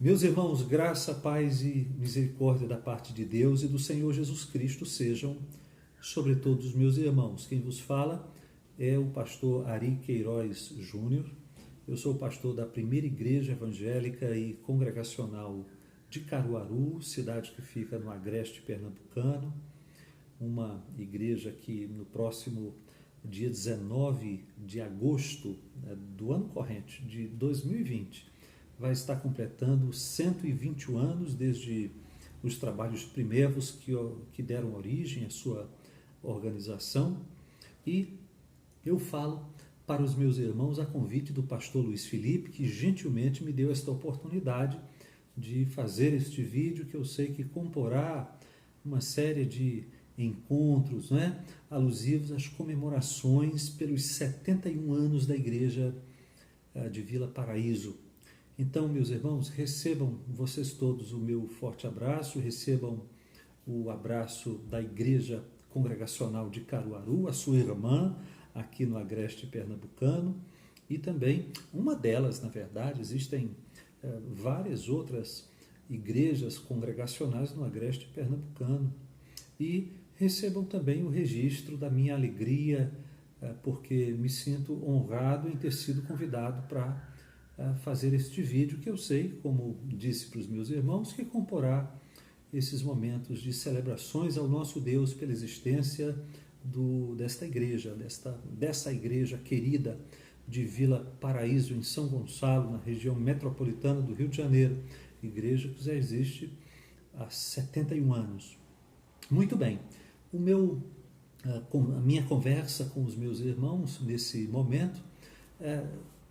Meus irmãos, graça, paz e misericórdia da parte de Deus e do Senhor Jesus Cristo sejam sobre todos os meus irmãos. Quem vos fala é o pastor Ari Queiroz Júnior. Eu sou pastor da Primeira Igreja Evangélica e Congregacional de Caruaru, cidade que fica no agreste pernambucano, uma igreja que no próximo dia 19 de agosto do ano corrente, de 2020, vai estar completando 121 anos desde os trabalhos primeiros que deram origem à sua organização. E eu falo para os meus irmãos a convite do pastor Luiz Felipe, que gentilmente me deu esta oportunidade de fazer este vídeo, que eu sei que comporá uma série de encontros, alusivos às comemorações pelos 71 anos da Igreja de Vila Paraíso. Então, meus irmãos, recebam vocês todos o meu forte abraço, recebam o abraço da Igreja Congregacional de Caruaru, a sua irmã, aqui no agreste pernambucano, e também uma delas, na verdade, existem várias outras igrejas congregacionais no agreste pernambucano. E recebam também o registro da minha alegria, porque me sinto honrado em ter sido convidado para fazer este vídeo, que eu sei, como disse para os meus irmãos, que comporá esses momentos de celebrações ao nosso Deus pela existência desta igreja, dessa igreja querida de Vila Paraíso, em São Gonçalo, na região metropolitana do Rio de Janeiro, igreja que já existe há 71 anos. Muito bem, a minha conversa com os meus irmãos nesse momento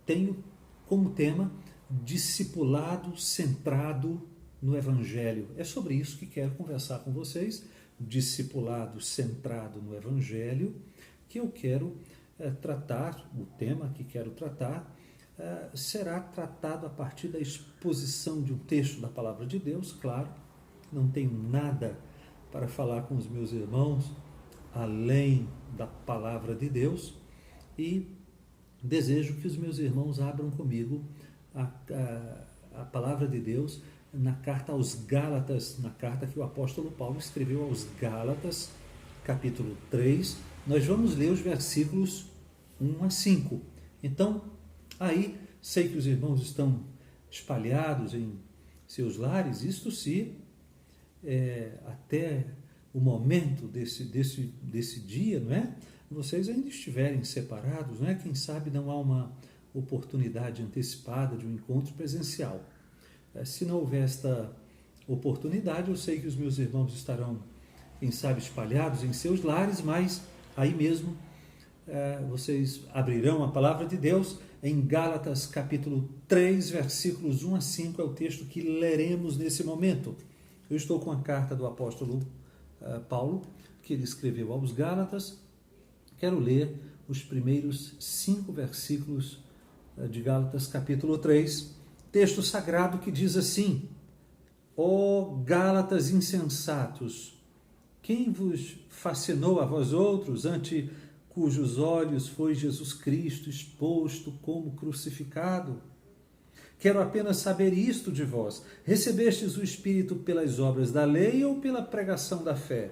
tenho como tema discipulado centrado no Evangelho. É sobre isso que quero conversar com vocês, discipulado centrado no Evangelho, que eu quero tratar, o tema que quero tratar será tratado a partir da exposição de um texto da Palavra de Deus, claro, não tenho nada para falar com os meus irmãos além da Palavra de Deus, e desejo que os meus irmãos abram comigo a Palavra de Deus na carta aos Gálatas, na carta que o apóstolo Paulo escreveu aos Gálatas, capítulo 3. Nós vamos ler os versículos 1 a 5. Então, aí, sei que os irmãos estão espalhados em seus lares, isto se até o momento desse dia, não é? Vocês ainda estiverem separados, não é? Quem sabe não há uma oportunidade antecipada de um encontro presencial. Se não houver esta oportunidade, eu sei que os meus irmãos estarão, quem sabe, espalhados em seus lares, mas aí mesmo vocês abrirão a Palavra de Deus em Gálatas capítulo 3, versículos 1 a 5, é o texto que leremos nesse momento. Eu estou com a carta do apóstolo Paulo, que ele escreveu aos Gálatas. Quero ler os primeiros 5 versículos de Gálatas capítulo 3, texto sagrado que diz assim: Ó Gálatas insensatos, quem vos fascinou a vós outros, ante cujos olhos foi Jesus Cristo exposto como crucificado? Quero apenas saber isto de vós: recebestes o Espírito pelas obras da lei ou pela pregação da fé?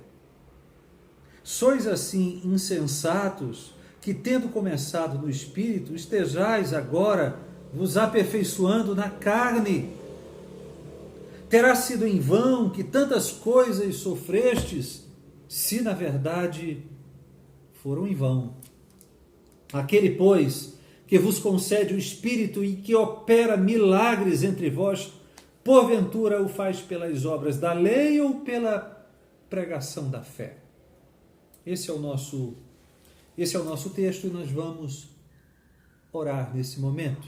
Sois assim insensatos, que tendo começado no Espírito, estejais agora vos aperfeiçoando na carne. Terá sido em vão que tantas coisas sofrestes, se na verdade foram em vão. Aquele, pois, que vos concede o Espírito e que opera milagres entre vós, porventura o faz pelas obras da lei ou pela pregação da fé? Esse é o nosso texto, e nós vamos orar nesse momento.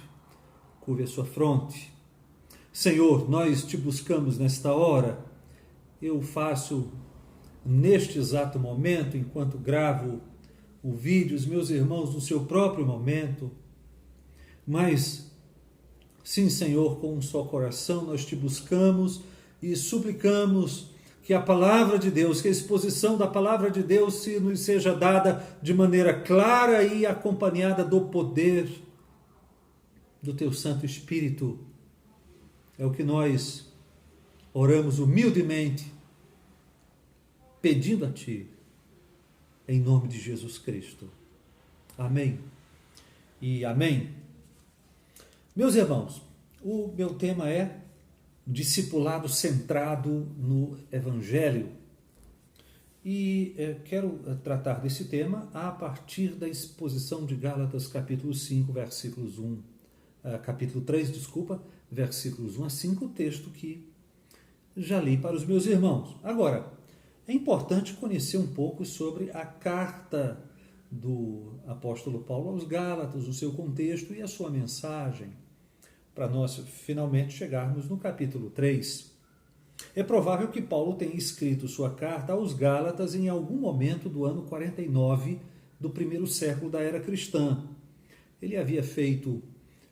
Curve a sua fronte. Senhor, nós te buscamos nesta hora. Eu faço neste exato momento, enquanto gravo o vídeo, os meus irmãos no seu próprio momento. Mas, sim, Senhor, com um só coração nós te buscamos e suplicamos que a palavra de Deus, que a exposição da palavra de Deus nos seja dada de maneira clara e acompanhada do poder do teu Santo Espírito. É o que nós oramos humildemente, pedindo a Ti, em nome de Jesus Cristo. Amém e amém. Meus irmãos, o meu tema é discipulado centrado no Evangelho. E quero tratar desse tema a partir da exposição de Gálatas capítulo 5, versículos 1, capítulo 3, versículos 1 a 5, o texto que já li para os meus irmãos. Agora, é importante conhecer um pouco sobre a carta do apóstolo Paulo aos Gálatas, o seu contexto e a sua mensagem, para nós finalmente chegarmos no capítulo 3. É provável que Paulo tenha escrito sua carta aos Gálatas em algum momento do ano 49 do primeiro século da era cristã. Ele havia feito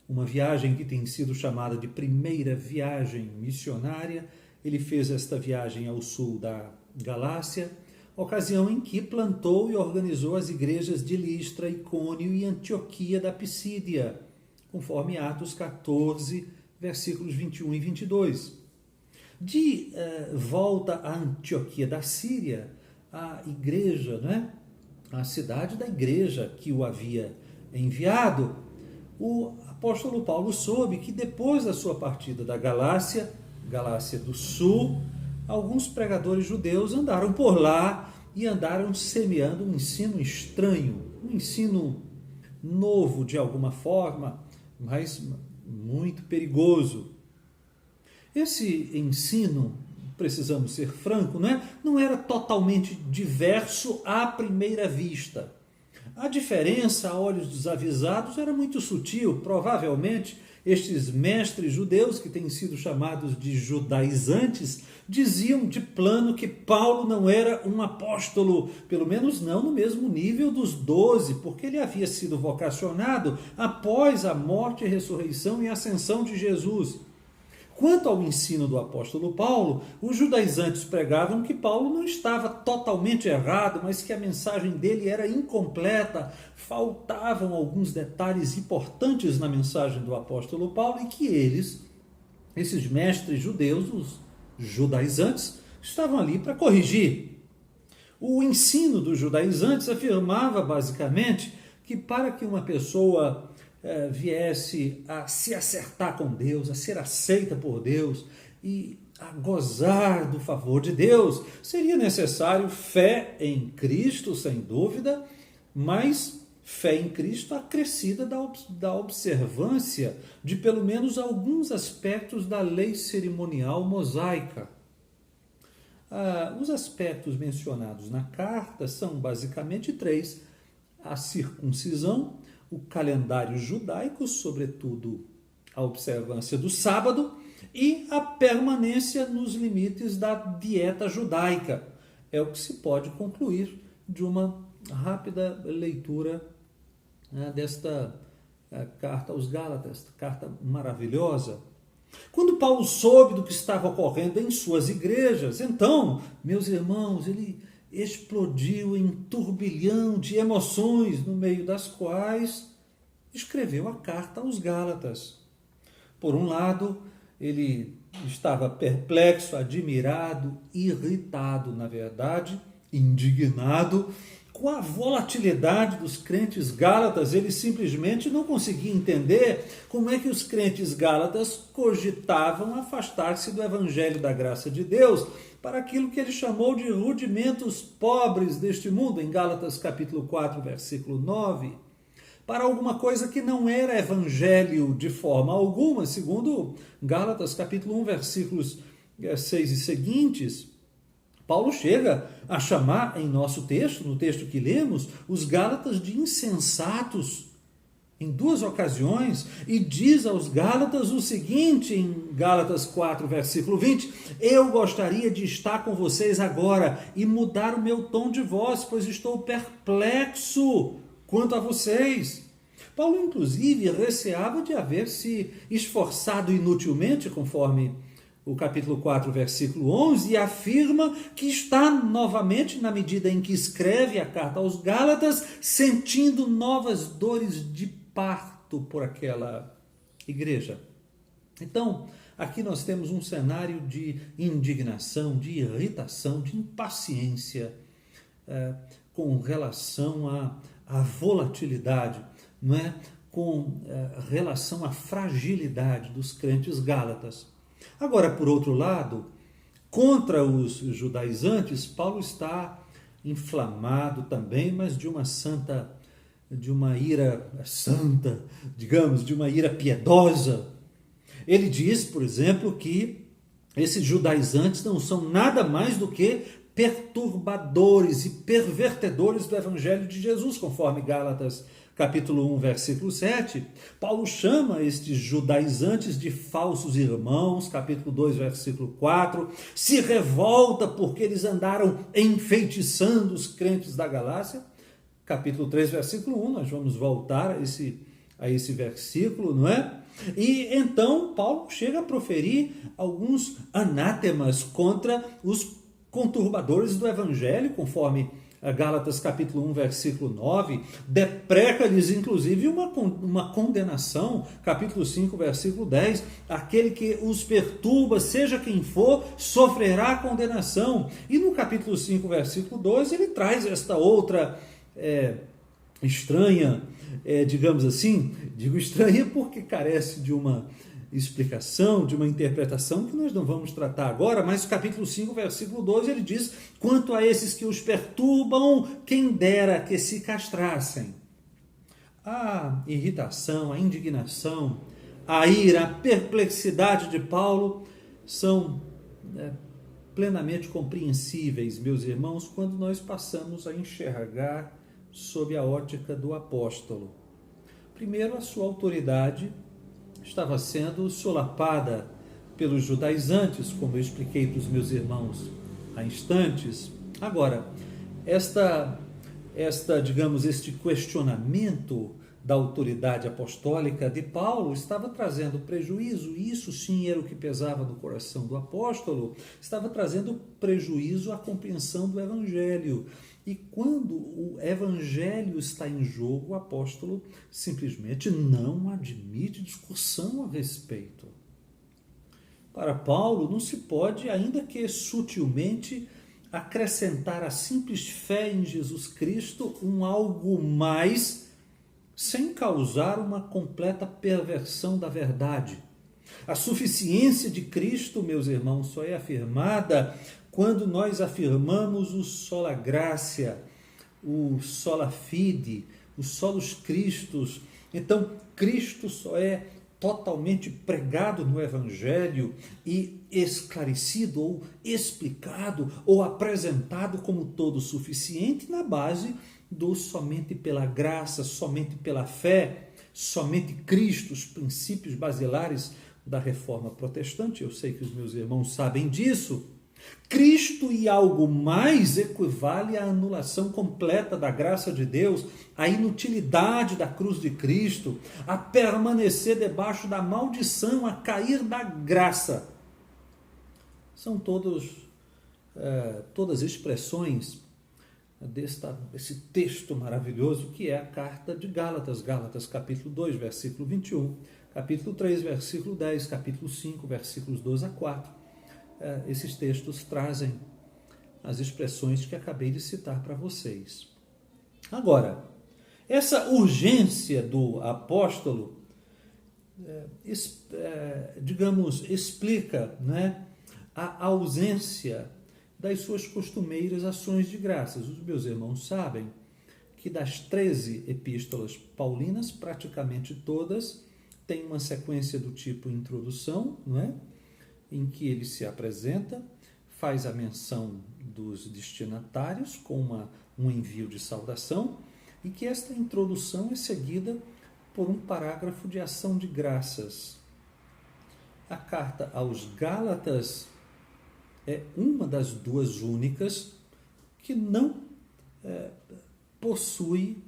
uma viagem que tem sido chamada de primeira viagem missionária. Ele fez esta viagem ao sul da Galácia, ocasião em que plantou e organizou as igrejas de Listra, Icônio e Antioquia da Pisídia, conforme Atos 14, versículos 21 e 22. De volta a Antioquia da Síria, a igreja, a cidade da igreja que o havia enviado, o apóstolo Paulo soube que depois da sua partida da Galácia do Sul, alguns pregadores judeus andaram por lá e andaram semeando um ensino estranho, um ensino novo de alguma forma, mas muito perigoso. Esse ensino, precisamos ser francos, não era totalmente diverso à primeira vista. A diferença, a olhos desavisados, era muito sutil. Provavelmente, estes mestres judeus, que têm sido chamados de judaizantes, diziam de plano que Paulo não era um apóstolo, pelo menos não no mesmo nível dos 12, porque ele havia sido vocacionado após a morte, ressurreição e ascensão de Jesus. Quanto ao ensino do apóstolo Paulo, os judaizantes pregavam que Paulo não estava totalmente errado, mas que a mensagem dele era incompleta, faltavam alguns detalhes importantes na mensagem do apóstolo Paulo e que esses mestres judeus, os judaizantes, estavam ali para corrigir. O ensino dos judaizantes afirmava basicamente que para que uma pessoa viesse a se acertar com Deus, a ser aceita por Deus e a gozar do favor de Deus, seria necessário fé em Cristo, sem dúvida, mas fé em Cristo acrescida da observância de pelo menos alguns aspectos da lei cerimonial mosaica. Os aspectos mencionados na carta são basicamente 3: a circuncisão, o calendário judaico, sobretudo a observância do sábado, e a permanência nos limites da dieta judaica. É o que se pode concluir de uma rápida leitura desta carta aos Gálatas, esta carta maravilhosa. Quando Paulo soube do que estava ocorrendo em suas igrejas, então, meus irmãos, ele explodiu em turbilhão de emoções, no meio das quais escreveu a carta aos Gálatas. Por um lado, ele estava perplexo, admirado, irritado, na verdade, indignado, com a volatilidade dos crentes gálatas. Ele simplesmente não conseguia entender como é que os crentes gálatas cogitavam afastar-se do evangelho da graça de Deus para aquilo que ele chamou de rudimentos pobres deste mundo, em Gálatas capítulo 4, versículo 9, para alguma coisa que não era evangelho de forma alguma, segundo Gálatas capítulo 1, versículos 6 e seguintes. Paulo chega a chamar em nosso texto, no texto que lemos, os Gálatas de insensatos em 2 ocasiões, e diz aos Gálatas o seguinte, em Gálatas 4, versículo 20, eu gostaria de estar com vocês agora e mudar o meu tom de voz, pois estou perplexo quanto a vocês. Paulo, inclusive, receava de haver se esforçado inutilmente, conforme o capítulo 4, versículo 11, e afirma que está novamente, na medida em que escreve a carta aos Gálatas, sentindo novas dores de parto por aquela igreja. Então, Aqui nós temos um cenário de indignação, de irritação, de impaciência com relação à volatilidade, não é? Com relação à fragilidade dos crentes gálatas. Agora, por outro lado, contra os judaizantes, Paulo está inflamado também, mas de uma ira santa, digamos, de uma ira piedosa. Ele diz, por exemplo, que esses judaizantes não são nada mais do que perturbadores e pervertedores do evangelho de Jesus, conforme Gálatas capítulo 1, versículo 7, Paulo chama estes judaizantes de falsos irmãos, capítulo 2, versículo 4, se revolta porque eles andaram enfeitiçando os crentes da Galácia, capítulo 3, versículo 1, nós vamos voltar a esse versículo, não é? E então Paulo chega a proferir alguns anátemas contra os conturbadores do evangelho, conforme Gálatas capítulo 1, versículo 9, depreca-lhes inclusive uma condenação, capítulo 5, versículo 10, aquele que os perturba, seja quem for, sofrerá condenação. E no capítulo 5, versículo 12, ele traz esta outra estranha, digamos assim, digo estranha porque carece de uma explicação, de uma interpretação que nós não vamos tratar agora, mas o capítulo 5, versículo 12, ele diz: quanto a esses que os perturbam, quem dera que se castrassem. A irritação, a indignação, a ira, a perplexidade de Paulo são plenamente compreensíveis, meus irmãos, quando nós passamos a enxergar sob a ótica do apóstolo. Primeiro, a sua autoridade estava sendo solapada pelos judaizantes, como eu expliquei para os meus irmãos há instantes. Agora, digamos, este questionamento da autoridade apostólica de Paulo estava trazendo prejuízo, e isso sim era o que pesava no coração do apóstolo, estava trazendo prejuízo à compreensão do evangelho. E quando o evangelho está em jogo, o apóstolo simplesmente não admite discussão a respeito. Para Paulo, não se pode, ainda que sutilmente, acrescentar à simples fé em Jesus Cristo um algo mais, sem causar uma completa perversão da verdade. A suficiência de Cristo, meus irmãos, só é afirmada quando nós afirmamos o sola gratia, o sola fide, o solus Christus. Então, Cristo só é totalmente pregado no Evangelho e esclarecido ou explicado ou apresentado como todo suficiente na base do somente pela graça, somente pela fé, somente Cristo, os princípios basilares da reforma protestante. Eu sei que os meus irmãos sabem disso. Cristo e algo mais equivale à anulação completa da graça de Deus, à inutilidade da cruz de Cristo, a permanecer debaixo da maldição, a cair da graça. São todas expressões desse texto maravilhoso que é a carta de Gálatas, Gálatas capítulo 2, versículo 21, capítulo 3, versículo 10, capítulo 5, versículos 12 a 4. Esses textos trazem as expressões que acabei de citar para vocês. Agora, essa urgência do apóstolo, digamos, explica, né, a ausência das suas costumeiras ações de graças. Os meus irmãos sabem que das 13 epístolas paulinas, praticamente todas têm uma sequência do tipo introdução, não é? Em que ele se apresenta, faz a menção dos destinatários com um envio de saudação, e que esta introdução é seguida por um parágrafo de ação de graças. A carta aos Gálatas é uma das duas únicas que não possui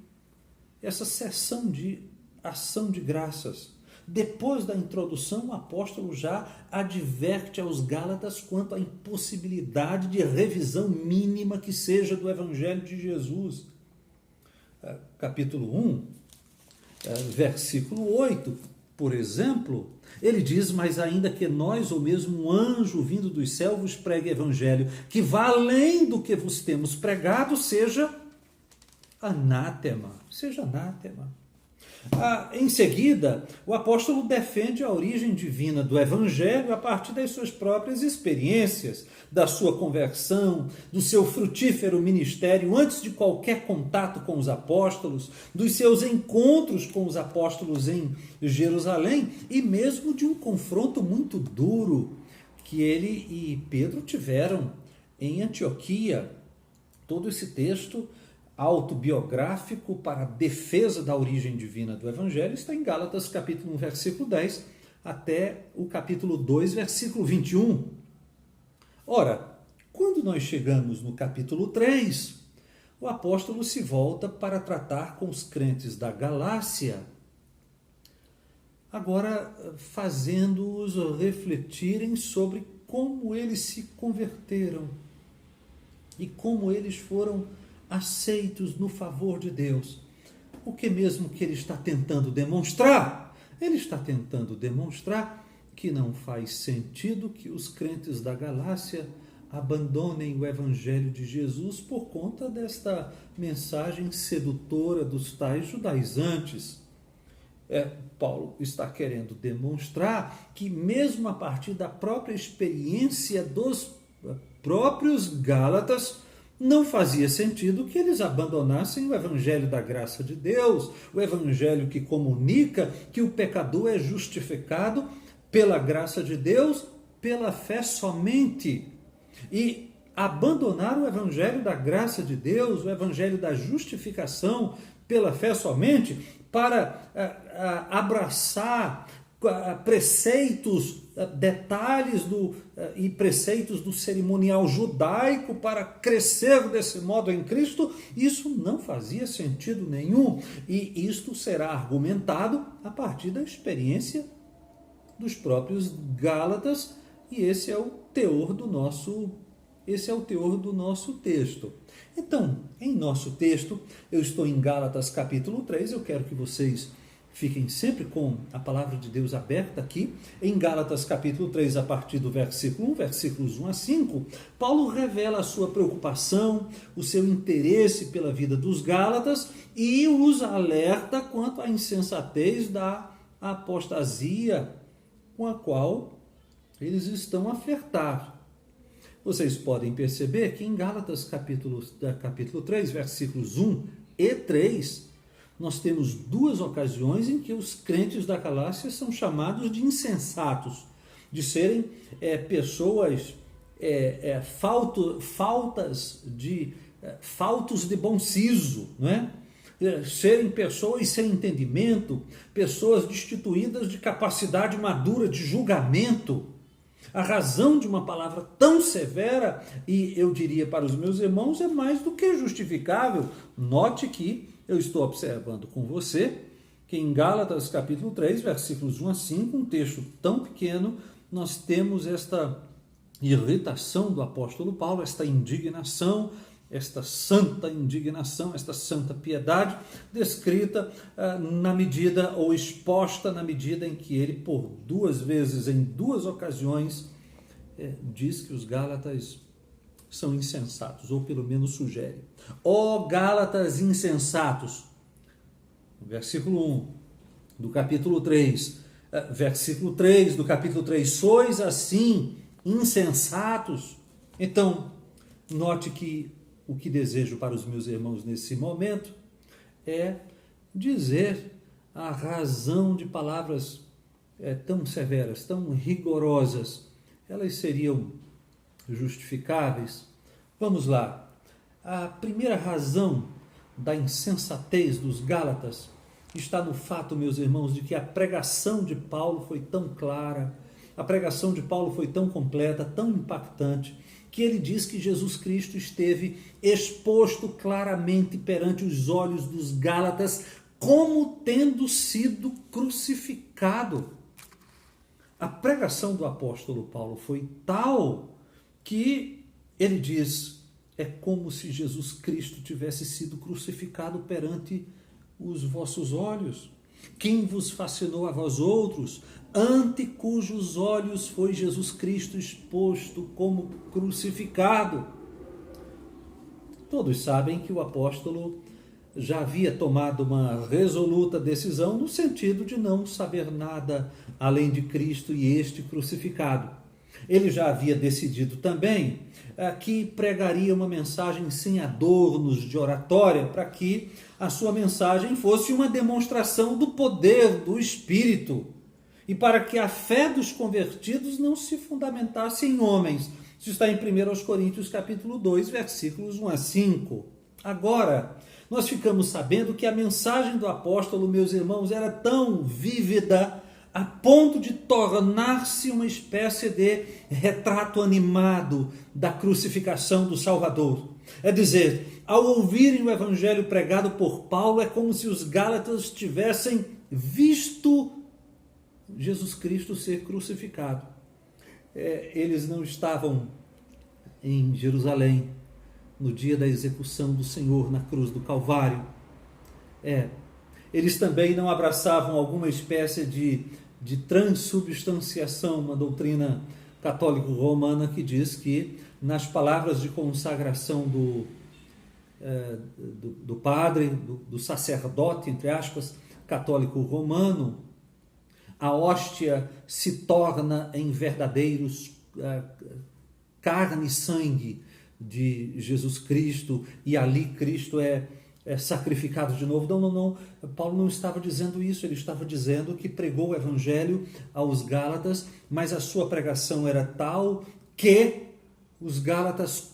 essa seção de ação de graças. Depois da introdução, o apóstolo já adverte aos Gálatas quanto à impossibilidade de revisão mínima que seja do Evangelho de Jesus. Capítulo 1, versículo 8, por exemplo, ele diz: mas ainda que nós, ou mesmo um anjo vindo dos céus, vos pregue evangelho, que vá além do que vos temos pregado, seja anátema. Seja anátema. Em seguida, o apóstolo defende a origem divina do evangelho a partir das suas próprias experiências, da sua conversão, do seu frutífero ministério antes de qualquer contato com os apóstolos, dos seus encontros com os apóstolos em Jerusalém e mesmo de um confronto muito duro que ele e Pedro tiveram em Antioquia. Todo esse texto autobiográfico para a defesa da origem divina do Evangelho está em Gálatas capítulo 1, versículo 10, até o capítulo 2, versículo 21. Ora, quando nós chegamos no capítulo 3, o apóstolo se volta para tratar com os crentes da Galácia, agora fazendo-os refletirem sobre como eles se converteram e como eles foram aceitos no favor de Deus. O que mesmo que ele está tentando demonstrar? Ele está tentando demonstrar que não faz sentido que os crentes da Galácia abandonem o Evangelho de Jesus por conta desta mensagem sedutora dos tais judaizantes. Paulo está querendo demonstrar que mesmo a partir da própria experiência dos próprios Gálatas, não fazia sentido que eles abandonassem o evangelho da graça de Deus, o evangelho que comunica que o pecador é justificado pela graça de Deus, pela fé somente. E abandonar o evangelho da graça de Deus, o evangelho da justificação pela fé somente, para abraçar preceitos, detalhes e preceitos do cerimonial judaico para crescer desse modo em Cristo, isso não fazia sentido nenhum. E isto será argumentado a partir da experiência dos próprios Gálatas, e esse é o teor do nosso texto. Então, em nosso texto, eu estou em Gálatas capítulo 3, eu quero que vocês fiquem sempre com a palavra de Deus aberta aqui. Em Gálatas capítulo 3, a partir do versículo 1, versículos 1 a 5, Paulo revela a sua preocupação, o seu interesse pela vida dos Gálatas e os alerta quanto à insensatez da apostasia com a qual eles estão a flertar. Vocês podem perceber que em Gálatas capítulo 3, versículos 1 e 3, nós temos duas ocasiões em que os crentes da Galácia são chamados de insensatos, de serem pessoas faltos de bom siso, não é? Serem pessoas sem entendimento, pessoas destituídas de capacidade madura de julgamento. A razão de uma palavra tão severa, e eu diria para os meus irmãos, é mais do que justificável. Note que eu estou observando com você que em Gálatas capítulo 3, versículos 1 a 5, um texto tão pequeno, nós temos esta irritação do apóstolo Paulo, esta indignação, esta santa indignação, esta santa piedade, descrita na medida, ou exposta na medida em que ele, por duas vezes, em duas ocasiões, diz que os Gálatas são insensatos, ou pelo menos sugere. Ó Gálatas insensatos, versículo 1 do capítulo 3, versículo 3 do capítulo 3, sois assim insensatos. Então, note que o que desejo para os meus irmãos nesse momento é dizer a razão de palavras tão severas, tão rigorosas. Elas seriam justificáveis? Vamos lá. A primeira razão da insensatez dos Gálatas está no fato, meus irmãos, de que a pregação de Paulo foi tão clara, a pregação de Paulo foi tão completa, tão impactante, que ele diz que Jesus Cristo esteve exposto claramente perante os olhos dos Gálatas como tendo sido crucificado. A pregação do apóstolo Paulo foi tal que ele diz, é como se Jesus Cristo tivesse sido crucificado perante os vossos olhos. Quem vos fascinou a vós outros, ante cujos olhos foi Jesus Cristo exposto como crucificado? Todos sabem que o apóstolo já havia tomado uma resoluta decisão no sentido de não saber nada além de Cristo e este crucificado. Ele já havia decidido também que pregaria uma mensagem sem adornos de oratória, para que a sua mensagem fosse uma demonstração do poder do Espírito e para que a fé dos convertidos não se fundamentasse em homens. Isso está em 1 Coríntios capítulo 2, versículos 1 a 5. Agora, nós ficamos sabendo que a mensagem do apóstolo, meus irmãos, era tão vívida a ponto de tornar-se uma espécie de retrato animado da crucificação do Salvador. É dizer, ao ouvirem o evangelho pregado por Paulo, é como se os gálatas tivessem visto Jesus Cristo ser crucificado. Eles não estavam em Jerusalém no dia da execução do Senhor na cruz do Calvário. Eles também não abraçavam alguma espécie de transubstanciação, uma doutrina católico-romana que diz que nas palavras de consagração do padre, do sacerdote, entre aspas, católico-romano, a hóstia se torna em verdadeiros carne e sangue de Jesus Cristo, e ali Cristo é sacrificado de novo. Não. Paulo não estava dizendo isso, ele estava dizendo que pregou o evangelho aos Gálatas, mas a sua pregação era tal que os Gálatas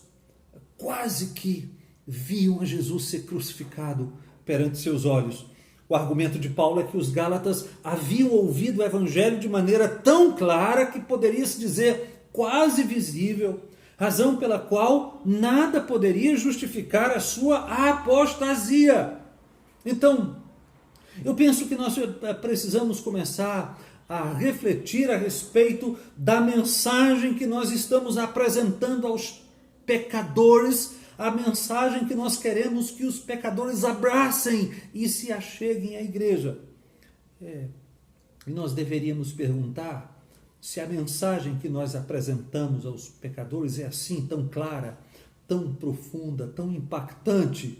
quase que viam a Jesus ser crucificado perante seus olhos. O argumento de Paulo é que os Gálatas haviam ouvido o evangelho de maneira tão clara que poderia se dizer quase visível, razão pela qual nada poderia justificar a sua apostasia. Então, eu penso que nós precisamos começar a refletir a respeito da mensagem que nós estamos apresentando aos pecadores, a mensagem que nós queremos que os pecadores abracem e se acheguem à igreja. E nós deveríamos perguntar se a mensagem que nós apresentamos aos pecadores é assim, tão clara, tão profunda, tão impactante,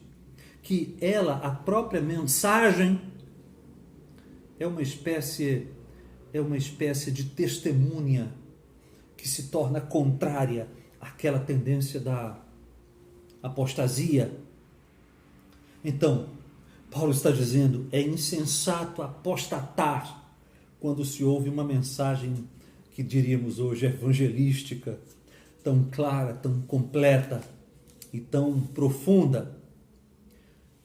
que ela, a própria mensagem, é uma espécie de testemunha que se torna contrária àquela tendência da apostasia. Então, Paulo está dizendo, é insensato apostatar quando se ouve uma mensagem que diríamos hoje evangelística, tão clara, tão completa e tão profunda.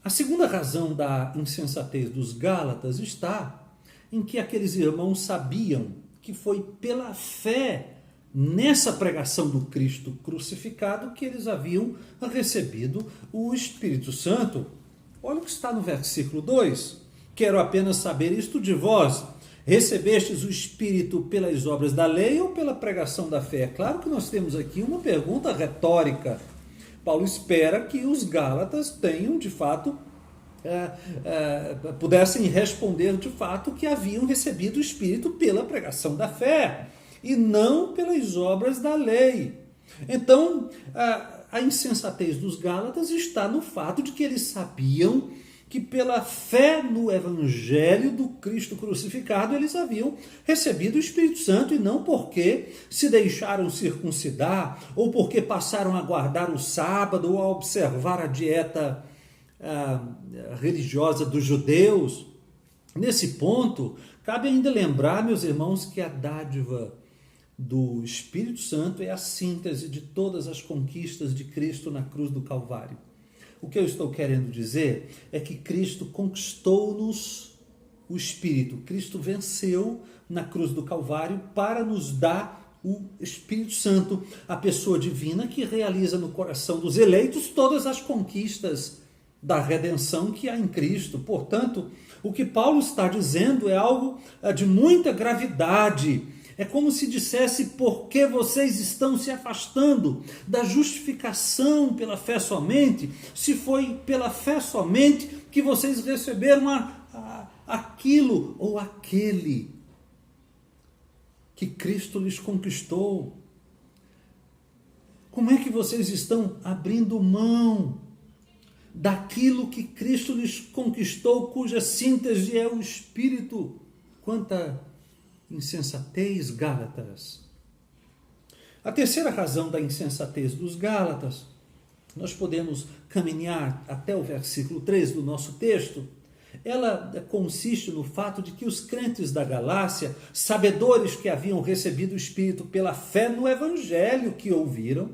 A segunda razão da insensatez dos Gálatas está em que aqueles irmãos sabiam que foi pela fé nessa pregação do Cristo crucificado que eles haviam recebido o Espírito Santo. Olha o que está no versículo 2. Quero apenas saber isto de vós. Recebestes o Espírito pelas obras da lei ou pela pregação da fé? É claro que nós temos aqui uma pergunta retórica. Paulo espera que os Gálatas tenham, de fato, pudessem responder, de fato, que haviam recebido o Espírito pela pregação da fé e não pelas obras da lei. Então, a insensatez dos Gálatas está no fato de que eles sabiam que pela fé no evangelho do Cristo crucificado eles haviam recebido o Espírito Santo, e não porque se deixaram circuncidar ou porque passaram a guardar o sábado ou a observar a dieta religiosa dos judeus. Nesse ponto, cabe ainda lembrar, meus irmãos, que a dádiva do Espírito Santo é a síntese de todas as conquistas de Cristo na cruz do Calvário. O que eu estou querendo dizer é que Cristo conquistou-nos o Espírito. Cristo venceu na cruz do Calvário para nos dar o Espírito Santo, a pessoa divina que realiza no coração dos eleitos todas as conquistas da redenção que há em Cristo. Portanto, o que Paulo está dizendo é algo de muita gravidade. É como se dissesse, por que vocês estão se afastando da justificação pela fé somente, se foi pela fé somente que vocês receberam a aquilo ou aquele que Cristo lhes conquistou? Como é que vocês estão abrindo mão daquilo que Cristo lhes conquistou, cuja síntese é o Espírito? Quanta insensatez, Gálatas! A terceira razão da insensatez dos Gálatas, nós podemos caminhar até o versículo 3 do nosso texto. Ela consiste no fato de que os crentes da Galácia, sabedores que haviam recebido o Espírito pela fé no Evangelho que ouviram,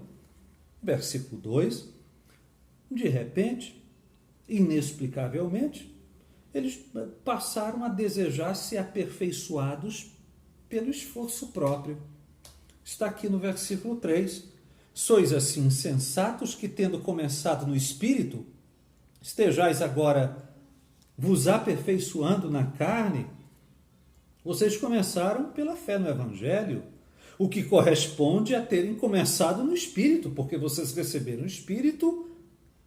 versículo 2, de repente, inexplicavelmente, eles passaram a desejar ser aperfeiçoados pelo esforço próprio. Está aqui no versículo 3. Sois assim insensatos que, tendo começado no Espírito, estejais agora vos aperfeiçoando na carne. Vocês começaram pela fé no Evangelho, o que corresponde a terem começado no Espírito, porque vocês receberam o Espírito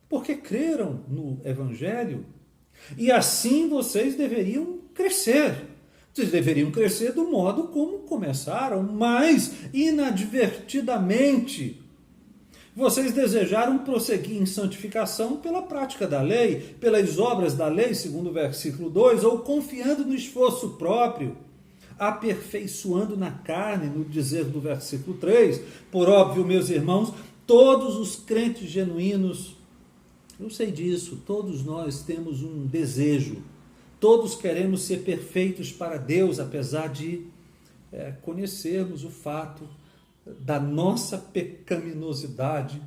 porque creram no Evangelho. E assim vocês deveriam crescer. Vocês deveriam crescer do modo como começaram, mas inadvertidamente. Vocês desejaram prosseguir em santificação pela prática da lei, pelas obras da lei, segundo o versículo 2, ou confiando no esforço próprio, aperfeiçoando na carne, no dizer do versículo 3. Por óbvio, meus irmãos, todos os crentes genuínos, eu sei disso, todos nós temos um desejo, todos queremos ser perfeitos para Deus, apesar de conhecermos o fato da nossa pecaminosidade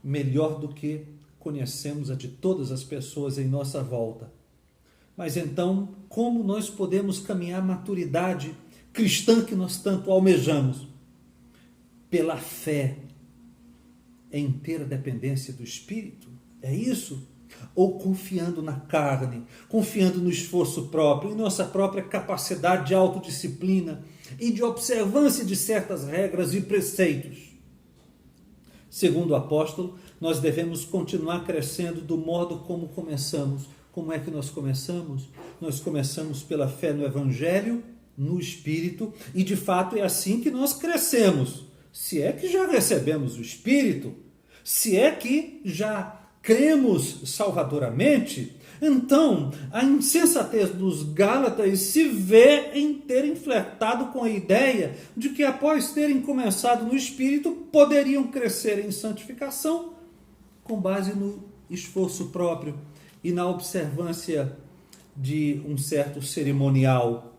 melhor do que conhecemos a de todas as pessoas em nossa volta. Mas então, como nós podemos caminhar a maturidade cristã que nós tanto almejamos? Pela fé, em inteira dependência do Espírito? É isso? Ou confiando na carne, confiando no esforço próprio, em nossa própria capacidade de autodisciplina e de observância de certas regras e preceitos? Segundo o apóstolo, nós devemos continuar crescendo do modo como começamos. Como é que nós começamos? Nós começamos pela fé no Evangelho, no Espírito, e de fato é assim que nós crescemos. Se é que já recebemos o Espírito, se é que já cremos salvadoramente, então a insensatez dos Gálatas se vê em terem flertado com a ideia de que após terem começado no Espírito, poderiam crescer em santificação com base no esforço próprio e na observância de um certo cerimonial.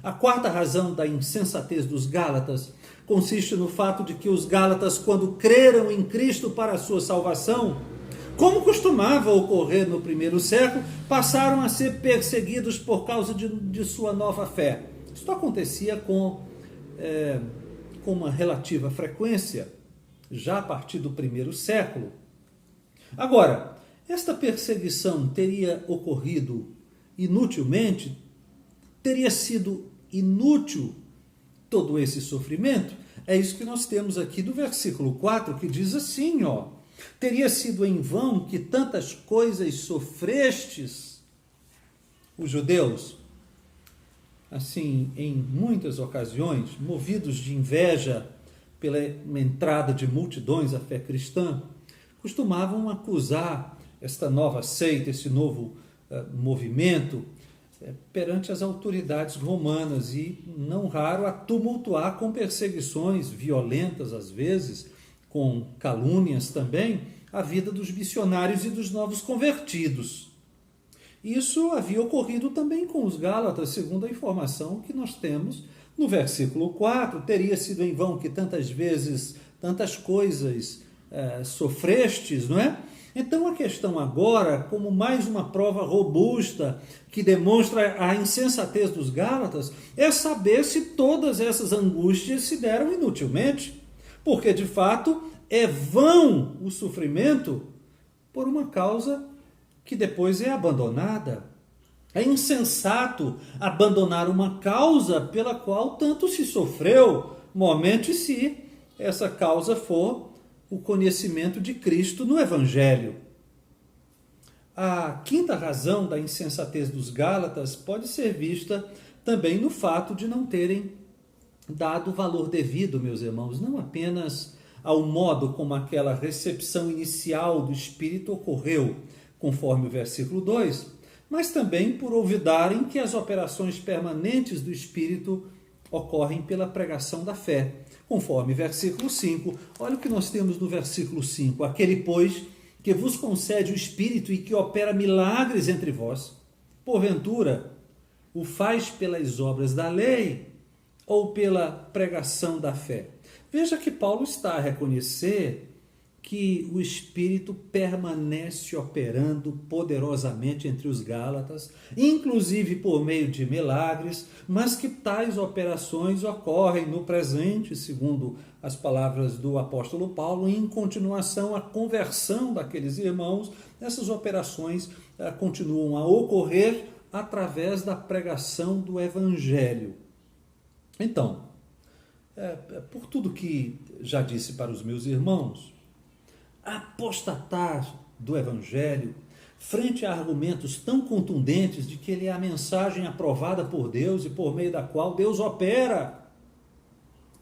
A quarta razão da insensatez dos Gálatas consiste no fato de que os Gálatas, quando creram em Cristo para a sua salvação, como costumava ocorrer no primeiro século, passaram a ser perseguidos por causa de sua nova fé. Isso acontecia com uma relativa frequência, já a partir do primeiro século. Agora, esta perseguição teria ocorrido inutilmente? Teria sido inútil todo esse sofrimento? É isso que nós temos aqui do versículo 4, que diz assim, teria sido em vão que tantas coisas sofrestes? Os judeus, assim, em muitas ocasiões, movidos de inveja pela entrada de multidões à fé cristã, costumavam acusar esta nova seita, esse novo movimento, perante as autoridades romanas e, não raro, a tumultuar com perseguições violentas, às vezes, com calúnias também, a vida dos missionários e dos novos convertidos. Isso havia ocorrido também com os Gálatas, segundo a informação que nós temos no versículo 4. Teria sido em vão que tantas vezes, tantas coisas sofrestes, não é? Então a questão agora, como mais uma prova robusta que demonstra a insensatez dos Gálatas, é saber se todas essas angústias se deram inutilmente, porque de fato é vão o sofrimento por uma causa que depois é abandonada. É insensato abandonar uma causa pela qual tanto se sofreu, momente se essa causa for o conhecimento de Cristo no Evangelho. A quinta razão da insensatez dos Gálatas pode ser vista também no fato de não terem dado o valor devido, meus irmãos, não apenas ao modo como aquela recepção inicial do Espírito ocorreu, conforme o versículo 2, mas também por olvidarem que as operações permanentes do Espírito ocorrem pela pregação da fé, conforme versículo 5. Olha o que nós temos no versículo 5. Aquele, pois, que vos concede o Espírito e que opera milagres entre vós, porventura, o faz pelas obras da lei ou pela pregação da fé? Veja que Paulo está a reconhecer que o Espírito permanece operando poderosamente entre os Gálatas, inclusive por meio de milagres, mas que tais operações ocorrem no presente, segundo as palavras do apóstolo Paulo, em continuação à conversão daqueles irmãos. Essas operações continuam a ocorrer através da pregação do Evangelho. Então, por tudo que já disse para os meus irmãos, apostatar do Evangelho frente a argumentos tão contundentes de que ele é a mensagem aprovada por Deus e por meio da qual Deus opera,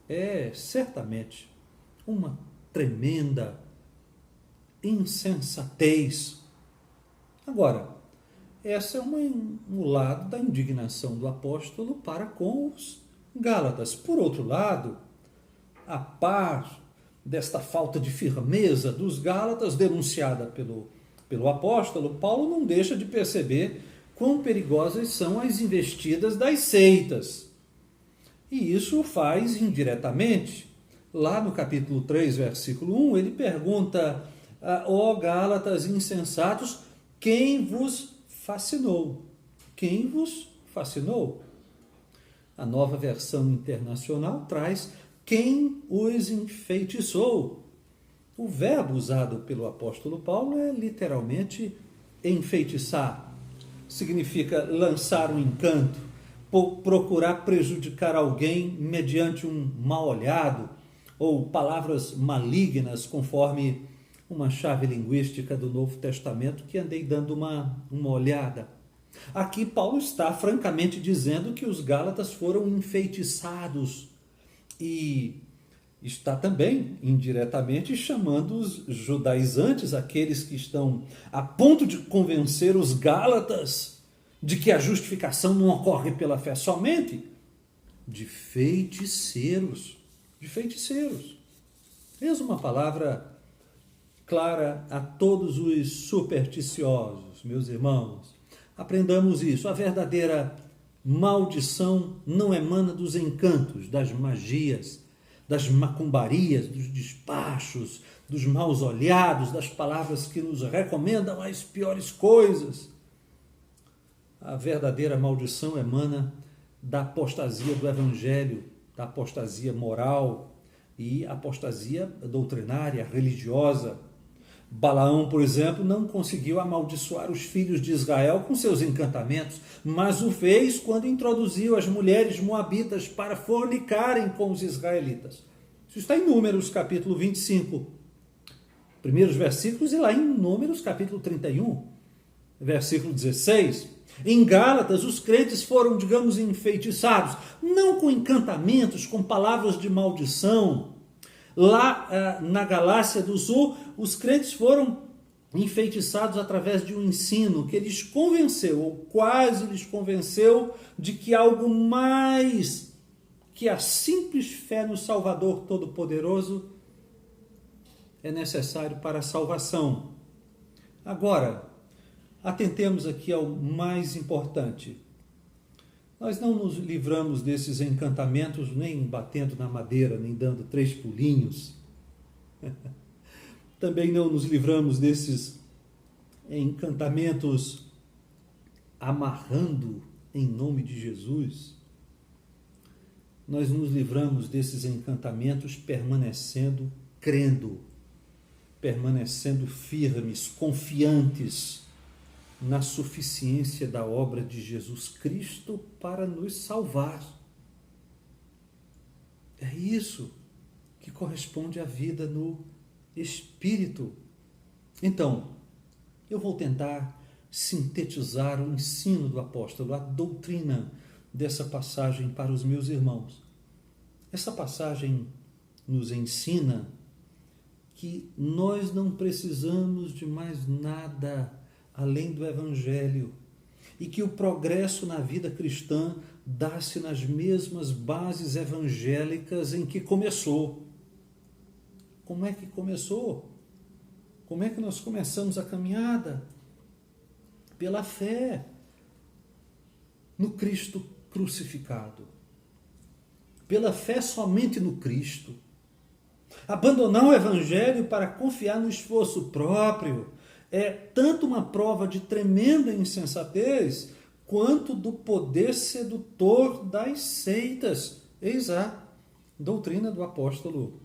é certamente uma tremenda insensatez. Agora, essa é um lado da indignação do apóstolo para com os Gálatas. Por outro lado, a par desta falta de firmeza dos Gálatas denunciada pelo apóstolo, Paulo não deixa de perceber quão perigosas são as investidas das seitas. E isso o faz indiretamente. Lá no capítulo 3, versículo 1, ele pergunta: ó Gálatas insensatos, quem vos fascinou? Quem vos fascinou? A Nova Versão Internacional traz: quem os enfeitiçou? O verbo usado pelo apóstolo Paulo é literalmente enfeitiçar. Significa lançar um encanto, procurar prejudicar alguém mediante um mal olhado, ou palavras malignas, conforme uma chave linguística do Novo Testamento que andei dando uma olhada. Aqui Paulo está francamente dizendo que os Gálatas foram enfeitiçados, e está também indiretamente chamando os judaizantes, aqueles que estão a ponto de convencer os Gálatas de que a justificação não ocorre pela fé somente, de feiticeiros. De feiticeiros. Eis uma palavra clara a todos os supersticiosos, meus irmãos. Aprendamos isso. A verdadeira maldição não emana dos encantos, das magias, das macumbarias, dos despachos, dos maus olhados, das palavras que nos recomendam as piores coisas. A verdadeira maldição emana da apostasia do Evangelho, da apostasia moral e apostasia doutrinária, religiosa. Balaão, por exemplo, não conseguiu amaldiçoar os filhos de Israel com seus encantamentos, mas o fez quando introduziu as mulheres moabitas para fornicarem com os israelitas. Isso está em Números, capítulo 25, primeiros versículos, e lá em Números, capítulo 31, versículo 16. Em Gálatas, os crentes foram, digamos, enfeitiçados, não com encantamentos, com palavras de maldição. Lá na Galácia do Sul, os crentes foram enfeitiçados através de um ensino que lhes convenceu, ou quase lhes convenceu, de que algo mais que a simples fé no Salvador Todo-Poderoso é necessário para a salvação. Agora, atentemos aqui ao mais importante. Nós não nos livramos desses encantamentos nem batendo na madeira, nem dando 3 pulinhos. Também não nos livramos desses encantamentos amarrando em nome de Jesus. Nós nos livramos desses encantamentos permanecendo crendo, permanecendo firmes, confiantes na suficiência da obra de Jesus Cristo para nos salvar. É isso que corresponde à vida no Espírito. Então, eu vou tentar sintetizar o ensino do apóstolo, a doutrina dessa passagem para os meus irmãos. Essa passagem nos ensina que nós não precisamos de mais nada além do Evangelho e que o progresso na vida cristã dá-se nas mesmas bases evangélicas em que começou. Como é que começou? Como é que nós começamos a caminhada? Pela fé no Cristo crucificado. Pela fé somente no Cristo. Abandonar o Evangelho para confiar no esforço próprio é tanto uma prova de tremenda insensatez quanto do poder sedutor das seitas. Eis a doutrina do apóstolo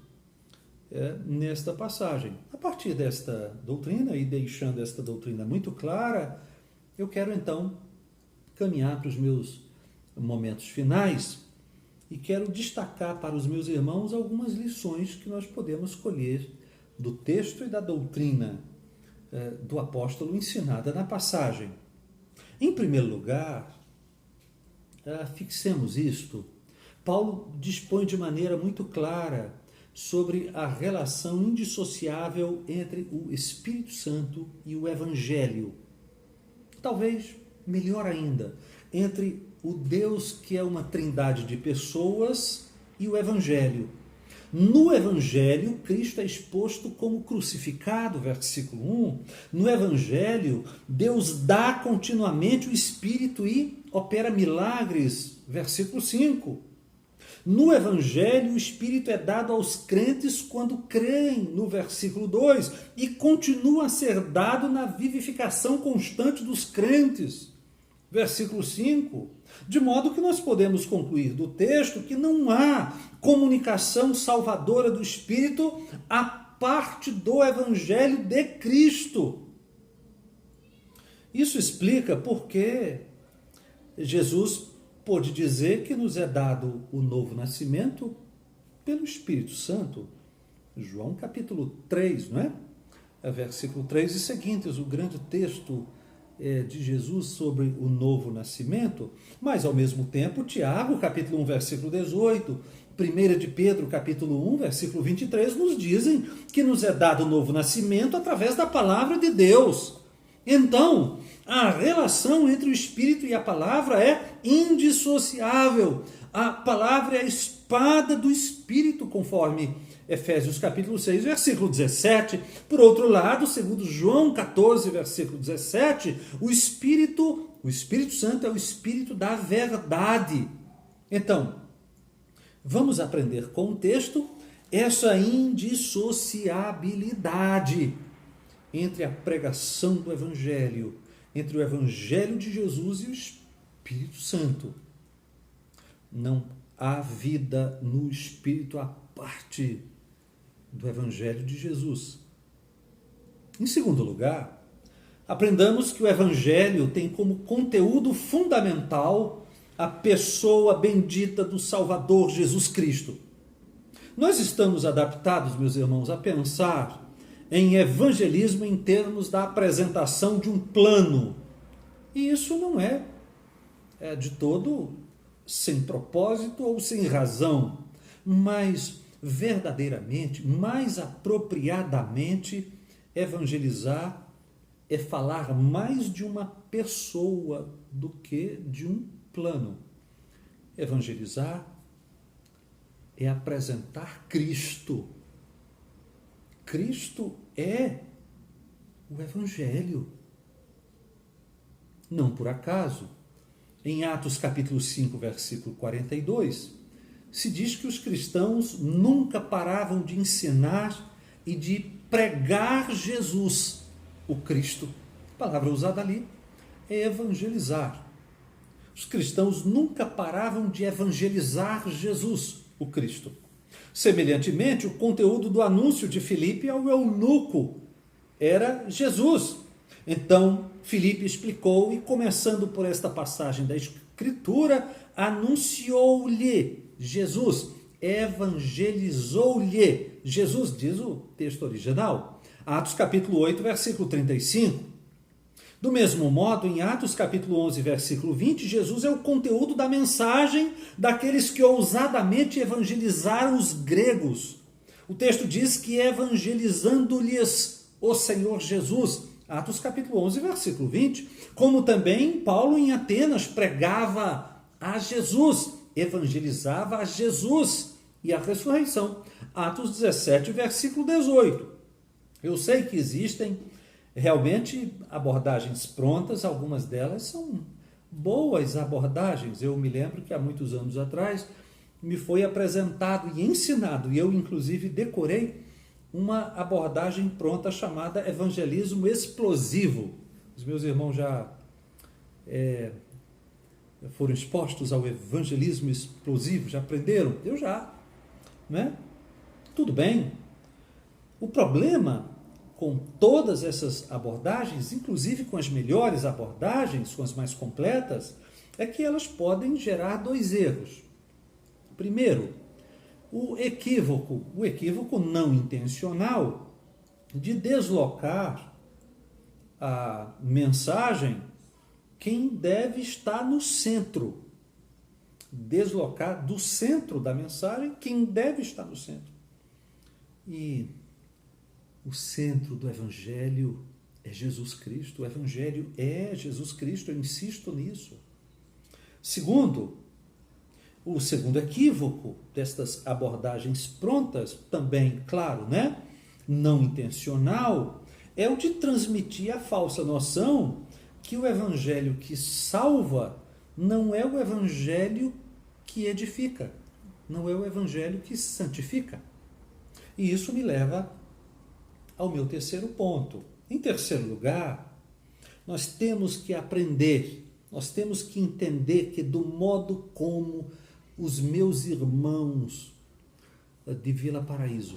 nesta passagem. A partir desta doutrina e deixando esta doutrina muito clara, eu quero então caminhar para os meus momentos finais e quero destacar para os meus irmãos algumas lições que nós podemos colher do texto e da doutrina do apóstolo ensinada na passagem. Em primeiro lugar, fixemos isto. Paulo dispõe de maneira muito clara sobre a relação indissociável entre o Espírito Santo e o Evangelho. Talvez, melhor ainda, entre o Deus que é uma trindade de pessoas e o Evangelho. No Evangelho, Cristo é exposto como crucificado, versículo 1. No Evangelho, Deus dá continuamente o Espírito e opera milagres, versículo 5. No Evangelho, o Espírito é dado aos crentes quando creem, no versículo 2, e continua a ser dado na vivificação constante dos crentes, versículo 5. De modo que nós podemos concluir do texto que não há comunicação salvadora do Espírito a parte do Evangelho de Cristo. Isso explica porque Jesus pôde dizer que nos é dado o novo nascimento pelo Espírito Santo. João capítulo 3, não é? Versículo 3 e seguintes, o grande texto de Jesus sobre o novo nascimento, mas ao mesmo tempo Tiago, capítulo 1, versículo 18, 1 de Pedro, capítulo 1, versículo 23, nos dizem que nos é dado o novo nascimento através da palavra de Deus. Então, a relação entre o Espírito e a palavra é indissociável. A palavra é a espada do Espírito, conforme Efésios capítulo 6, versículo 17. Por outro lado, segundo João 14, versículo 17, o Espírito Santo é o Espírito da verdade. Então, vamos aprender com o texto essa indissociabilidade entre a pregação do Evangelho, entre o Evangelho de Jesus e o Espírito Santo. Não há vida no Espírito à parte do Evangelho de Jesus. Em segundo lugar, aprendamos que o Evangelho tem como conteúdo fundamental a pessoa bendita do Salvador Jesus Cristo. Nós estamos adaptados, meus irmãos, a pensar em evangelismo em termos da apresentação de um plano. E isso não é de todo sem propósito ou sem razão, mas verdadeiramente, mais apropriadamente, evangelizar é falar mais de uma pessoa do que de um plano. Evangelizar é apresentar Cristo. Cristo é o Evangelho. Não por acaso, em Atos capítulo 5, versículo 42, se diz que os cristãos nunca paravam de ensinar e de pregar Jesus, o Cristo. A palavra usada ali é evangelizar. Os cristãos nunca paravam de evangelizar Jesus, o Cristo. Semelhantemente, o conteúdo do anúncio de Filipe ao eunuco era Jesus. Então, Filipe explicou e, começando por esta passagem da Escritura, anunciou-lhe Jesus, evangelizou-lhe Jesus, diz o texto original. Atos capítulo 8, versículo 35. Do mesmo modo, em Atos capítulo 11, versículo 20, Jesus é o conteúdo da mensagem daqueles que ousadamente evangelizaram os gregos. O texto diz que evangelizando-lhes o Senhor Jesus. Atos capítulo 11, versículo 20. Como também Paulo em Atenas pregava a Jesus, evangelizava a Jesus e a ressurreição. Atos 17, versículo 18. Eu sei que existem realmente abordagens prontas, algumas delas são boas abordagens. Eu me lembro que há muitos anos atrás me foi apresentado e ensinado, e eu inclusive decorei uma abordagem pronta chamada evangelismo explosivo. Os meus irmãos já foram expostos ao evangelismo explosivo, já aprenderam? Eu já, né? Tudo bem. O problema com todas essas abordagens, inclusive com as melhores abordagens, com as mais completas, é que elas podem gerar dois erros. Primeiro, o equívoco não intencional de deslocar a mensagem quem deve estar no centro. Deslocar do centro da mensagem quem deve estar no centro. E o centro do Evangelho é Jesus Cristo. O Evangelho é Jesus Cristo, eu insisto nisso. Segundo, o segundo equívoco destas abordagens prontas, também, claro, né? Não intencional, é o de transmitir a falsa noção que o Evangelho que salva não é o Evangelho que edifica, não é o Evangelho que santifica. E isso me leva ao meu terceiro ponto. Em terceiro lugar, nós temos que aprender, nós temos que entender que do modo como os meus irmãos de Vila Paraíso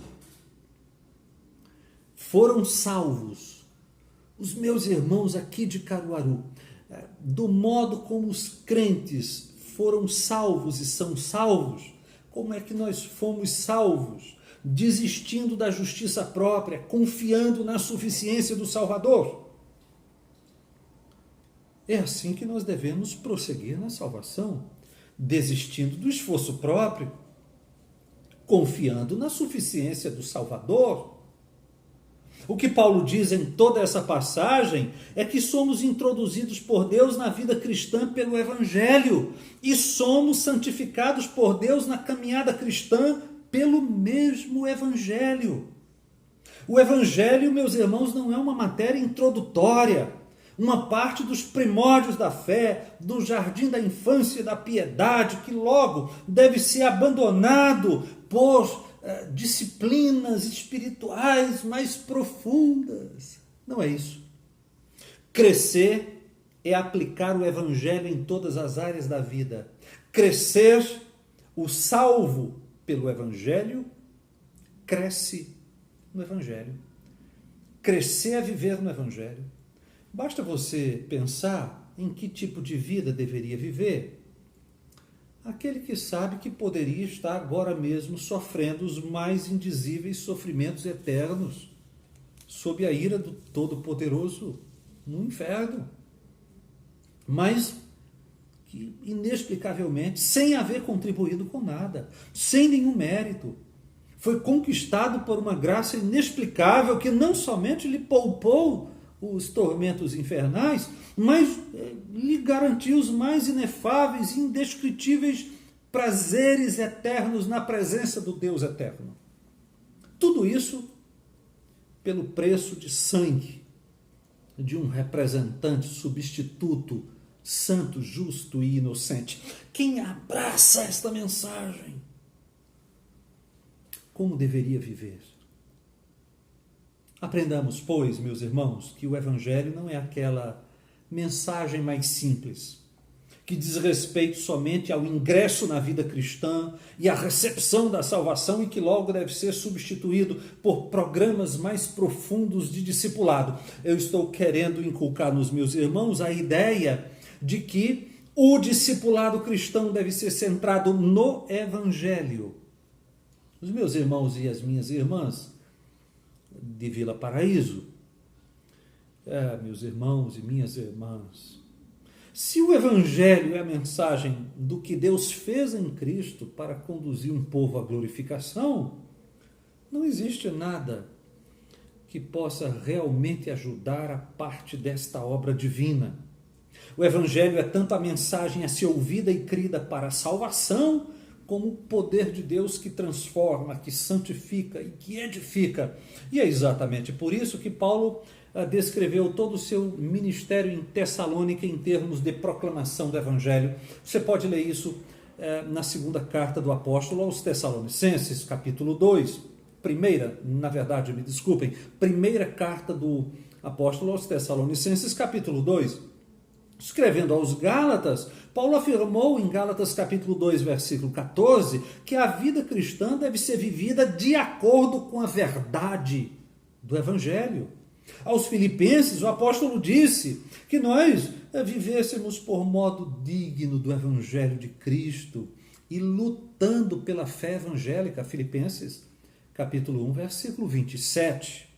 foram salvos, os meus irmãos aqui de Caruaru, do modo como os crentes foram salvos e são salvos, como é que nós fomos salvos? Desistindo da justiça própria, confiando na suficiência do Salvador. É assim que nós devemos prosseguir na salvação, desistindo do esforço próprio, confiando na suficiência do Salvador. O que Paulo diz em toda essa passagem é que somos introduzidos por Deus na vida cristã pelo Evangelho e somos santificados por Deus na caminhada cristã pelo mesmo Evangelho. O Evangelho, meus irmãos, não é uma matéria introdutória, uma parte dos primórdios da fé, do jardim da infância e da piedade, que logo deve ser abandonado por disciplinas espirituais mais profundas. Não é isso. Crescer é aplicar o Evangelho em todas as áreas da vida. Crescer, o salvo pelo Evangelho, cresce no Evangelho. Crescer a viver no Evangelho. Basta você pensar em que tipo de vida deveria viver. Aquele que sabe que poderia estar agora mesmo sofrendo os mais indizíveis sofrimentos eternos, sob a ira do Todo-Poderoso no inferno. Mas que inexplicavelmente, sem haver contribuído com nada, sem nenhum mérito, foi conquistado por uma graça inexplicável que não somente lhe poupou os tormentos infernais, mas lhe garantiu os mais inefáveis e indescritíveis prazeres eternos na presença do Deus eterno. Tudo isso pelo preço de sangue de um representante substituto santo, justo e inocente. Quem abraça esta mensagem, como deveria viver? Aprendamos, pois, meus irmãos, que o Evangelho não é aquela mensagem mais simples, que diz respeito somente ao ingresso na vida cristã e à recepção da salvação e que logo deve ser substituído por programas mais profundos de discipulado. Eu estou querendo inculcar nos meus irmãos a ideia de que o discipulado cristão deve ser centrado no Evangelho. Os meus irmãos e as minhas irmãs de Vila Paraíso, Meus irmãos e minhas irmãs, se o Evangelho é a mensagem do que Deus fez em Cristo para conduzir um povo à glorificação, não existe nada que possa realmente ajudar a parte desta obra divina. O Evangelho é tanto a mensagem a ser ouvida e crida para a salvação, como o poder de Deus que transforma, que santifica e que edifica. E é exatamente por isso que Paulo descreveu todo o seu ministério em Tessalônica em termos de proclamação do Evangelho. Você pode ler isso na segunda carta do apóstolo aos Tessalonicenses, capítulo 2. Primeira carta do apóstolo aos Tessalonicenses, capítulo 2. Escrevendo aos Gálatas, Paulo afirmou em Gálatas capítulo 2, versículo 14, que a vida cristã deve ser vivida de acordo com a verdade do Evangelho. Aos Filipenses, o apóstolo disse que nós vivêssemos por modo digno do Evangelho de Cristo e lutando pela fé evangélica. Filipenses capítulo 1, versículo 27.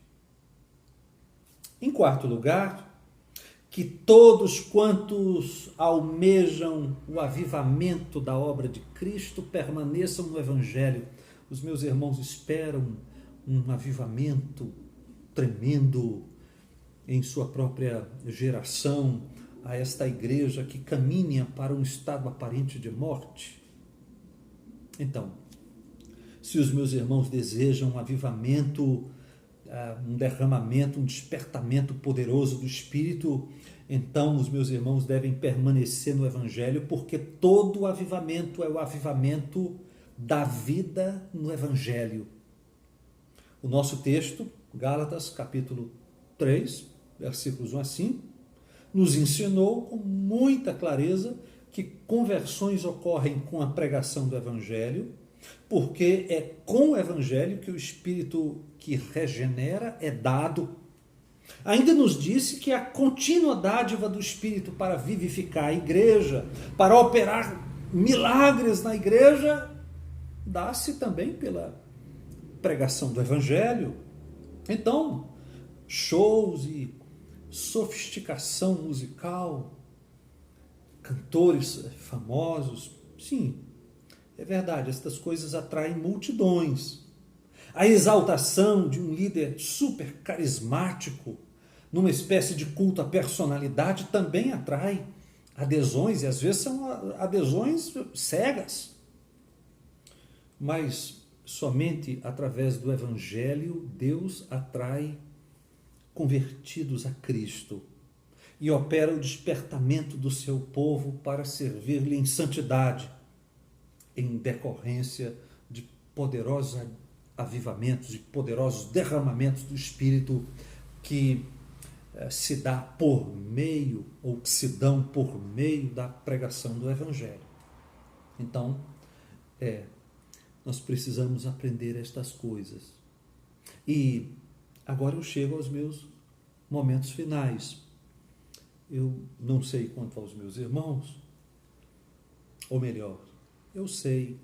Em quarto lugar, que todos quantos almejam o avivamento da obra de Cristo permaneçam no Evangelho. Os meus irmãos esperam um avivamento tremendo em sua própria geração a esta igreja que caminha para um estado aparente de morte. Então, se os meus irmãos desejam um avivamento, um derramamento, um despertamento poderoso do Espírito, então os meus irmãos devem permanecer no Evangelho, porque todo o avivamento é o avivamento da vida no Evangelho. O nosso texto, Gálatas capítulo 3, versículos 1 a 5, nos ensinou com muita clareza que conversões ocorrem com a pregação do Evangelho, porque é com o Evangelho que o Espírito que regenera é dado. Ainda nos disse que a contínua dádiva do Espírito para vivificar a igreja, para operar milagres na igreja, dá-se também pela pregação do Evangelho. Então, shows e sofisticação musical, cantores famosos, sim, é verdade, estas coisas atraem multidões. A exaltação de um líder super carismático, numa espécie de culto à personalidade, também atrai adesões, e às vezes são adesões cegas. Mas somente através do Evangelho Deus atrai convertidos a Cristo e opera o despertamento do seu povo para servir-lhe em santidade, em decorrência de poderosos avivamentos e poderosos derramamentos do Espírito que se dá por meio, ou que se dão por meio da pregação do Evangelho. Então, nós precisamos aprender estas coisas. E agora eu chego aos meus momentos finais. Eu não sei quanto aos meus irmãos, ou melhor, eu sei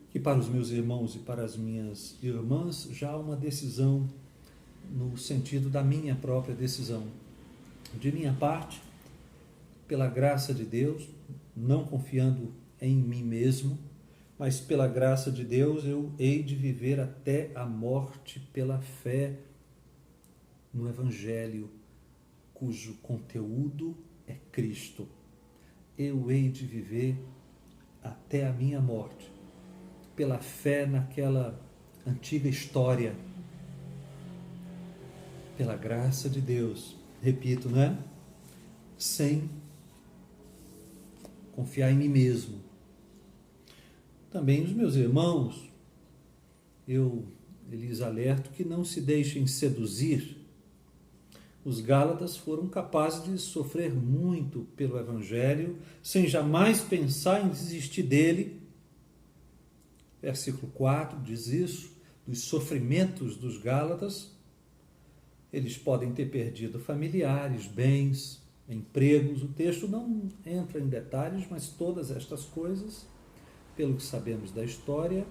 que para os meus irmãos e para as minhas irmãs já há uma decisão no sentido da minha própria decisão. De minha parte, pela graça de Deus, não confiando em mim mesmo, mas pela graça de Deus eu hei de viver até a morte pela fé no Evangelho, cujo conteúdo é Cristo. Eu hei de viver até a minha morte, pela fé naquela antiga história, pela graça de Deus, repito, né? Sem confiar em mim mesmo. Também os meus irmãos, eu lhes alerto que não se deixem seduzir. Os Gálatas foram capazes de sofrer muito pelo Evangelho, sem jamais pensar em desistir dele. Versículo 4 diz isso, dos sofrimentos dos Gálatas. Eles podem ter perdido familiares, bens, empregos. O texto não entra em detalhes, mas todas estas coisas, pelo que sabemos da história,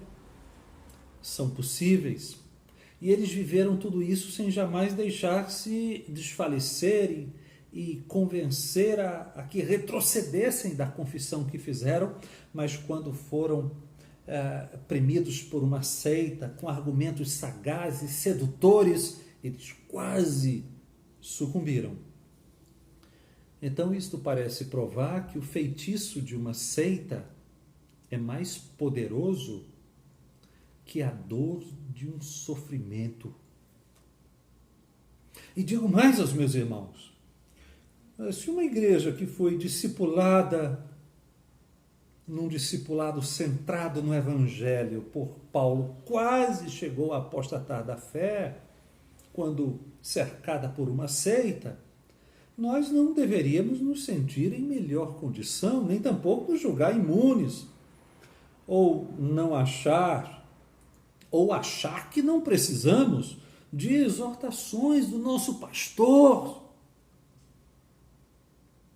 são possíveis. E eles viveram tudo isso sem jamais deixar-se desfalecer e convencer a que retrocedessem da confissão que fizeram, mas quando foram premidos por uma seita com argumentos sagazes, sedutores, eles quase sucumbiram. Então isto parece provar que o feitiço de uma seita é mais poderoso que a dor de um sofrimento. E digo mais aos meus irmãos, se uma igreja que foi discipulada num discipulado centrado no Evangelho por Paulo quase chegou a apostatar da fé, quando cercada por uma seita, nós não deveríamos nos sentir em melhor condição, nem tampouco nos julgar imunes, ou achar que não precisamos de exortações do nosso pastor.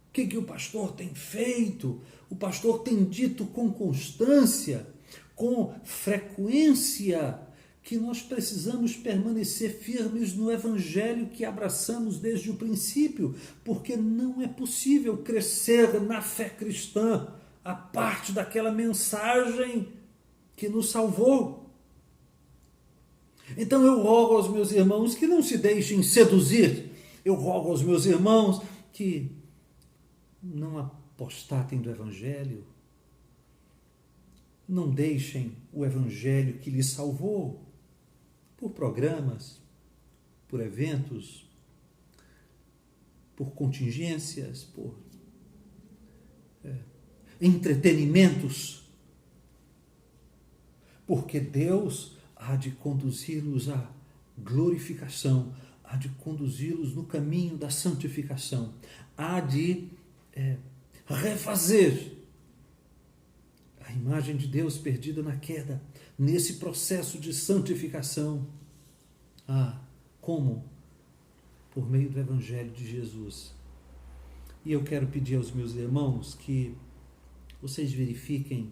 O que o pastor tem feito? O pastor tem dito com constância, com frequência, que nós precisamos permanecer firmes no Evangelho que abraçamos desde o princípio, porque não é possível crescer na fé cristã a parte daquela mensagem que nos salvou. Então eu rogo aos meus irmãos que não se deixem seduzir, eu rogo aos meus irmãos que não apostatem do Evangelho, não deixem o Evangelho que lhes salvou por programas, por eventos, por contingências, por entretenimentos, porque Deus há de conduzi-los à glorificação, há de conduzi-los no caminho da santificação, há de refazer a imagem de Deus perdida na queda, nesse processo de santificação. Como? Por meio do Evangelho de Jesus. E eu quero pedir aos meus irmãos que vocês verifiquem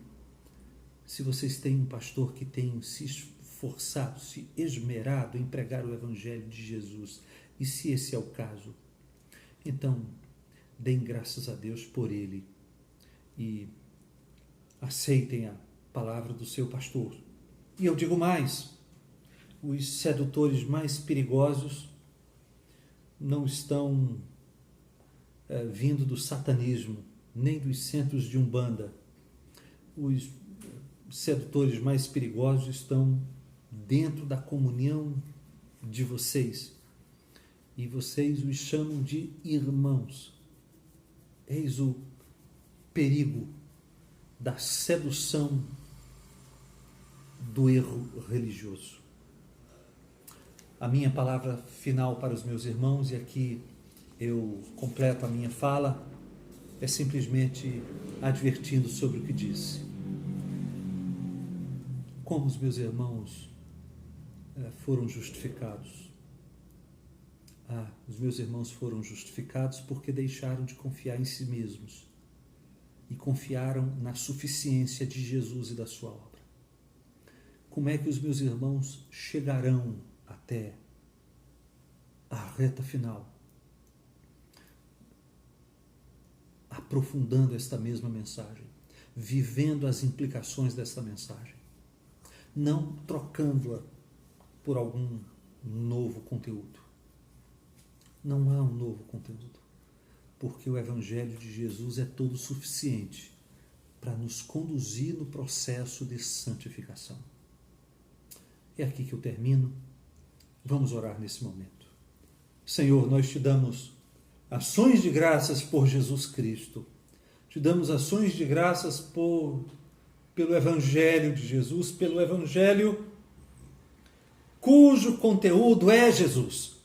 se vocês têm um pastor que tem se esforçado, se esmerado em pregar o Evangelho de Jesus. E se esse é o caso, então deem graças a Deus por ele e aceitem a palavra do seu pastor. E eu digo mais, os sedutores mais perigosos não estão vindo do satanismo, nem dos centros de Umbanda. Os sedutores mais perigosos estão dentro da comunhão de vocês. E vocês os chamam de irmãos. Eis o perigo da sedução do erro religioso. A minha palavra final para os meus irmãos, e aqui eu completo a minha fala, é simplesmente advertindo sobre o que disse. Como os meus irmãos foram justificados? Os meus irmãos foram justificados porque deixaram de confiar em si mesmos e confiaram na suficiência de Jesus e da sua obra. Como é que os meus irmãos chegarão até a reta final? Aprofundando esta mesma mensagem, vivendo as implicações desta mensagem, não trocando-a por algum novo conteúdo. Não há um novo conteúdo, porque o Evangelho de Jesus é todo suficiente para nos conduzir no processo de santificação. É aqui que eu termino. Vamos orar nesse momento. Senhor, nós te damos ações de graças por Jesus Cristo. Te damos ações de graças pelo Evangelho de Jesus, pelo Evangelho cujo conteúdo é Jesus.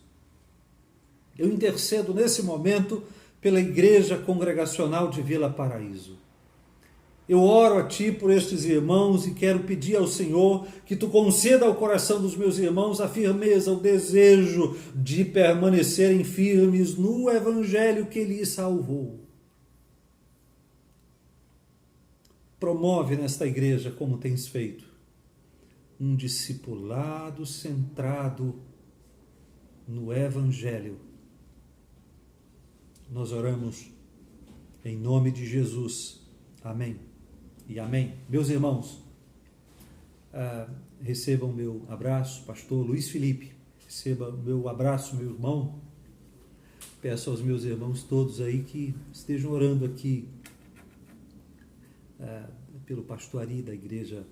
Eu intercedo nesse momento pela Igreja Congregacional de Vila Paraíso. Eu oro a Ti por estes irmãos e quero pedir ao Senhor que Tu conceda ao coração dos meus irmãos a firmeza, o desejo de permanecerem firmes no Evangelho que lhes salvou. Promove nesta igreja como tens feito. um discipulado centrado no Evangelho. Nós oramos em nome de Jesus. Amém e amém. Meus irmãos, recebam meu abraço, pastor Luiz Felipe. Receba meu abraço, meu irmão. Peço aos meus irmãos todos aí que estejam orando aqui pelo pastor Ari da Igreja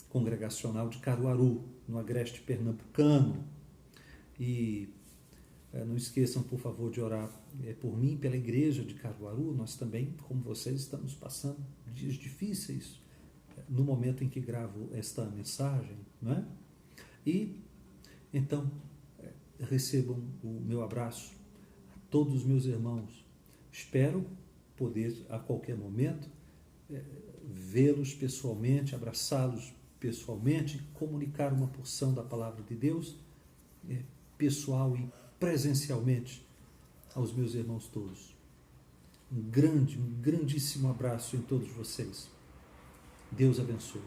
Congregacional de Caruaru, no Agreste Pernambucano. E não esqueçam, por favor, de orar por mim, pela Igreja de Caruaru. Nós também, como vocês, estamos passando dias difíceis no momento em que gravo esta mensagem, não é? E, então, recebam o meu abraço a todos os meus irmãos. Espero poder, a qualquer momento, vê-los pessoalmente, abraçá-los pessoalmente, comunicar uma porção da palavra de Deus pessoal e presencialmente aos meus irmãos todos. Um grandíssimo abraço em todos vocês. Deus abençoe.